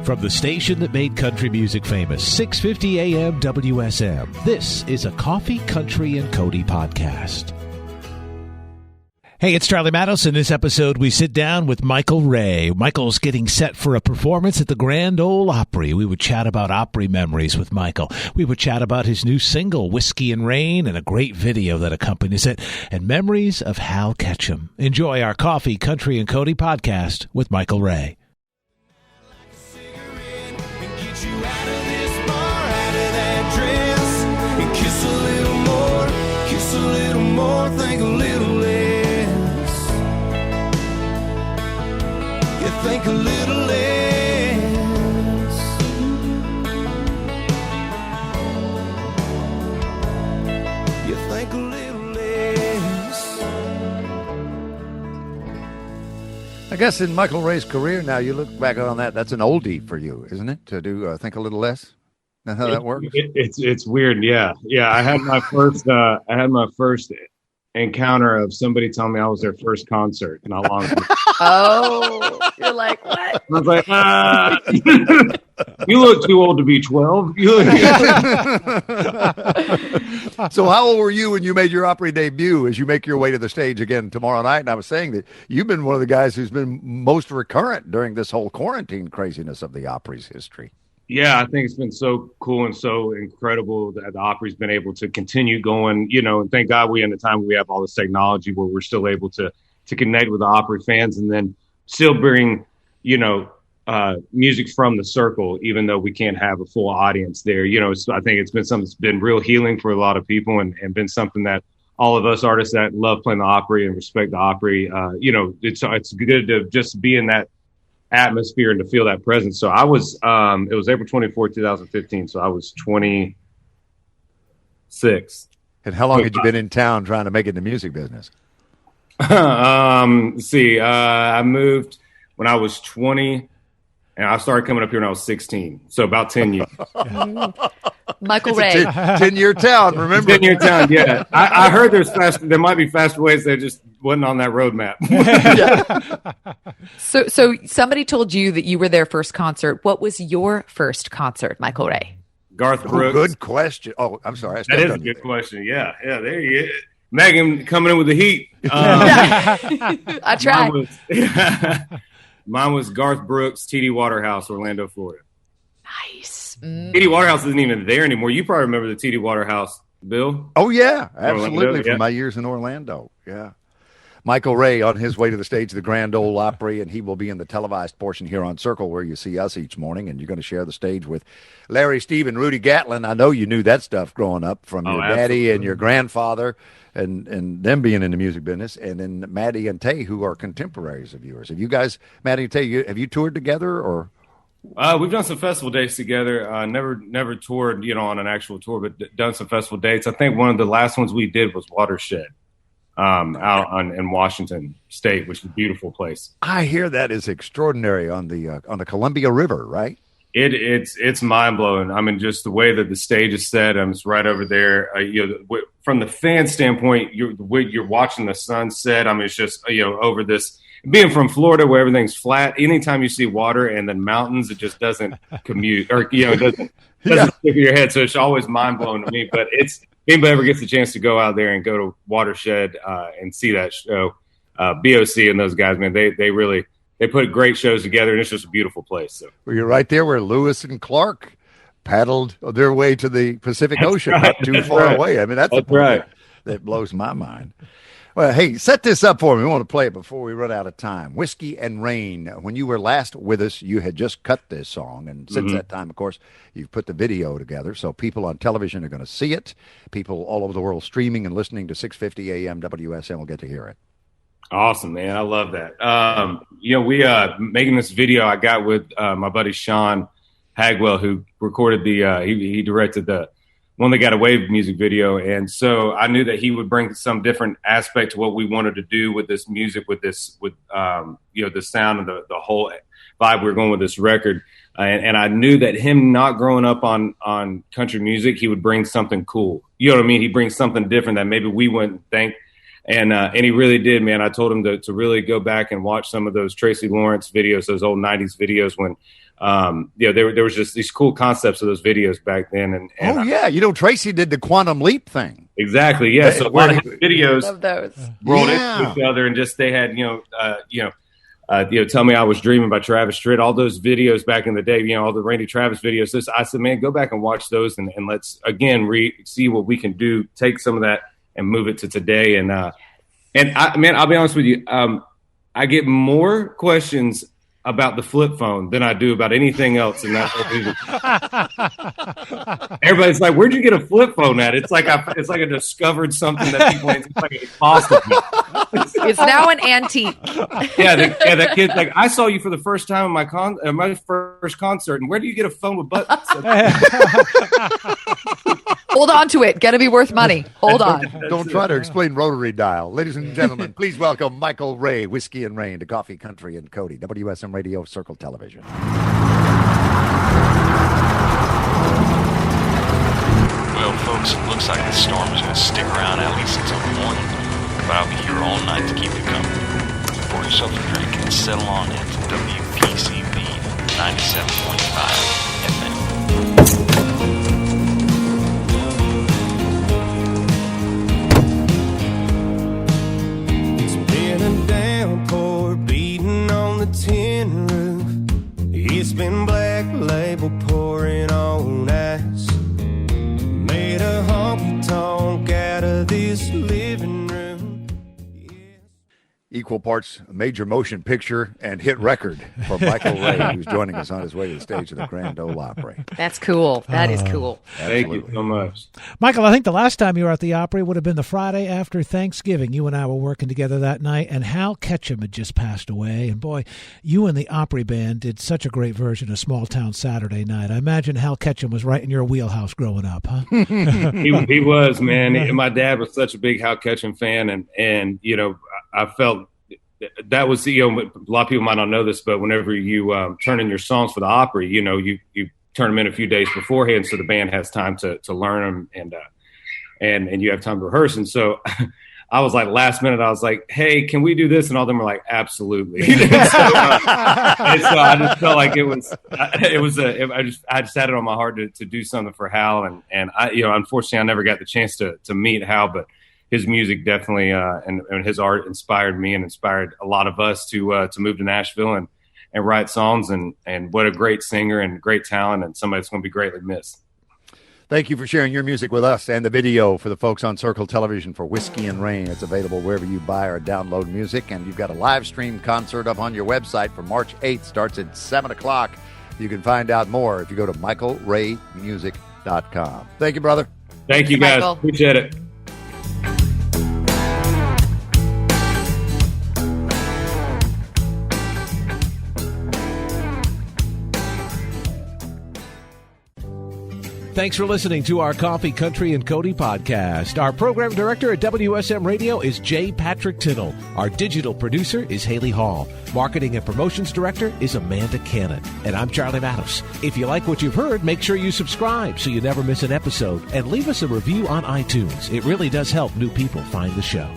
From the station that made country music famous, 650 AM WSM, this is a Coffee, Country, and Cody podcast. Hey, it's Charlie Matos. In this episode, we sit down with Michael Ray. Michael's getting set for a performance at the Grand Ole Opry. We would chat about Opry memories with Michael. We would chat about his new single, Whiskey and Rain, and a great video that accompanies it, and memories of Hal Ketchum. Enjoy our Coffee, Country, and Cody podcast with Michael Ray. Think a little less. You think a little less. You think a little less. I guess in Michael Ray's career now, you look back on that, that's an oldie for you, isn't it? To do Think a Little Less? That's how that works? It's weird, yeah. Yeah, I had my first encounter of somebody telling me I was their first concert, and I long. Oh, you're like, what? I was like, you look too old to be 12. So how old were you when you made your Opry debut as you make your way to the stage again tomorrow night? And I was saying that you've been one of the guys who's been most recurrent during this whole quarantine craziness of the Opry's history. Yeah, I think it's been so cool and so incredible that the Opry's been able to continue going, and thank God we in the time we have all this technology where we're still able to connect with the Opry fans and then still bring, music from the circle, even though we can't have a full audience there. I think it's been something that's been real healing for a lot of people and been something that all of us artists that love playing the Opry and respect the Opry, it's good to just be in that atmosphere and to feel that presence. So I was, it was April 24th, 2015. So I was 26. And how long had you been in town trying to make it in the music business? I moved when I was 20 and I started coming up here when I was 16. So about 10 years. Michael Ray. 10-year town, remember? 10-year town, yeah. I heard there might be faster ways that just wasn't on that roadmap. So somebody told you that you were their first concert. What was your first concert, Michael Ray? Garth Brooks. Good question. Oh, I'm sorry. That is a good question. Yeah, there you go. Megan coming in with the heat. I tried. Mine was Garth Brooks, T.D. Waterhouse, Orlando, Florida. Nice. T.D. Waterhouse isn't even there anymore. You probably remember the T.D. Waterhouse, Bill? Oh, yeah, absolutely. Orlando, from my years in Orlando. Yeah. Michael Ray on his way to the stage of the Grand Ole Opry, and he will be in the televised portion here on Circle where you see us each morning, and you're going to share the stage with Larry, Steve, and Rudy Gatlin. I know you knew that stuff growing up from your daddy and your grandfather and them being in the music business, and then Maddie and Tay, who are contemporaries of yours. Have you guys, Maddie and Tay, have you toured together or? We've done some festival dates together. Never toured, on an actual tour, but done some festival dates. I think one of the last ones we did was Watershed. Out in Washington State, which is a beautiful place. I hear that is extraordinary on the Columbia River, right? It's mind blowing. I mean, just the way that the stage is set. It's right over there. From the fan standpoint, you're watching the sunset. I mean, it's just over this. Being from Florida, where everything's flat, anytime you see water and then mountains, it just doesn't commute or it doesn't stick in your head. So it's always mind blowing to me. But anybody ever gets the chance to go out there and go to Watershed and see that show, BOC and those guys, man, they put great shows together, and it's just a beautiful place. So. Well, you're right there where Lewis and Clark paddled their way to the Pacific Ocean, not too far away. I mean, that's right. That blows my mind. Well, hey, set this up for me. We want to play it before we run out of time. Whiskey and Rain. When you were last with us, you had just cut this song. And since that time, of course, you've put the video together. So people on television are going to see it. People all over the world streaming and listening to 650 AM WSM will get to hear it. Awesome, man. I love that. We making this video I got with my buddy Sean Hagwell, who recorded he directed the One That Got Away music video. And so I knew that he would bring some different aspect to what we wanted to do with this music, with the sound and the whole vibe we were going with this record. And I knew that him not growing up on country music, he would bring something cool. You know what I mean? He'd bring something different that maybe we wouldn't think. And he really did, man. I told him to really go back and watch some of those Tracy Lawrence videos, those old 90s videos when, there was just these cool concepts of those videos back then. And Tracy did the quantum leap thing. Exactly. Yeah. So a lot of his videos rolled into each other, and just they had, Tell Me I Was Dreaming by Travis Tritt, all those videos back in the day, all the Randy Travis videos. I said, man, go back and watch those and let's again see what we can do. Take some of that and move it to today. And I'll be honest with you. I get more questions about the flip phone than I do about anything else in that whole music. Everybody's like, "Where'd you get a flip phone at?" It's like I discovered something that people ain't like impossible. It's now an antique. That kid's like, "I saw you for the first time in my first concert, and where do you get a phone with buttons?" Hold on to it. Gonna be worth money. Hold on. Don't try to explain rotary dial. Ladies and gentlemen, please welcome Michael Ray, Whiskey and Rain, to Coffee Country and Cody, WSM Radio, Circle Television. Well, folks, it looks like the storm is going to stick around at least until morning, but I'll be here all night to keep you company. Pour yourself a drink and settle on into WPCV 97.5 FM. Tin roof, it's been Black Label pouring on ice, made a honky tonk out of this living room. Equal parts major motion picture and hit record for Michael Ray, who's joining us on his way to the stage of the Grand Ole Opry. That's cool. That is cool. Thank you so much. Michael, I think the last time you were at the Opry would have been the Friday after Thanksgiving. You and I were working together that night, and Hal Ketchum had just passed away. And boy, you and the Opry band did such a great version of Small Town Saturday Night. I imagine Hal Ketchum was right in your wheelhouse growing up, huh? He was, man. My dad was such a big Hal Ketchum fan, and I felt that was, a lot of people might not know this, but whenever you turn in your songs for the Opry, you turn them in a few days beforehand so the band has time to learn them and you have time to rehearse. And so I was like, last minute, I was like, hey, can we do this? And all of them were like, absolutely. And so I just felt like I just had it on my heart to do something for Hal. And I, unfortunately I never got the chance to meet Hal, but his music definitely and his art inspired me and inspired a lot of us to move to Nashville and write songs. And what a great singer and great talent, and somebody that's going to be greatly missed. Thank you for sharing your music with us and the video for the folks on Circle Television for Whiskey and Rain. It's available wherever you buy or download music. And you've got a live stream concert up on your website for March 8th. Starts at 7 o'clock. You can find out more if you go to michaelraymusic.com. Thank you, brother. Thank you, guys. Michael. Appreciate it. Thanks for listening to our Coffee, Country, and Cody podcast. Our program director at WSM Radio is J. Patrick Tittle. Our digital producer is Haley Hall. Marketing and promotions director is Amanda Cannon. And I'm Charlie Matos. If you like what you've heard, make sure you subscribe so you never miss an episode. And leave us a review on iTunes. It really does help new people find the show.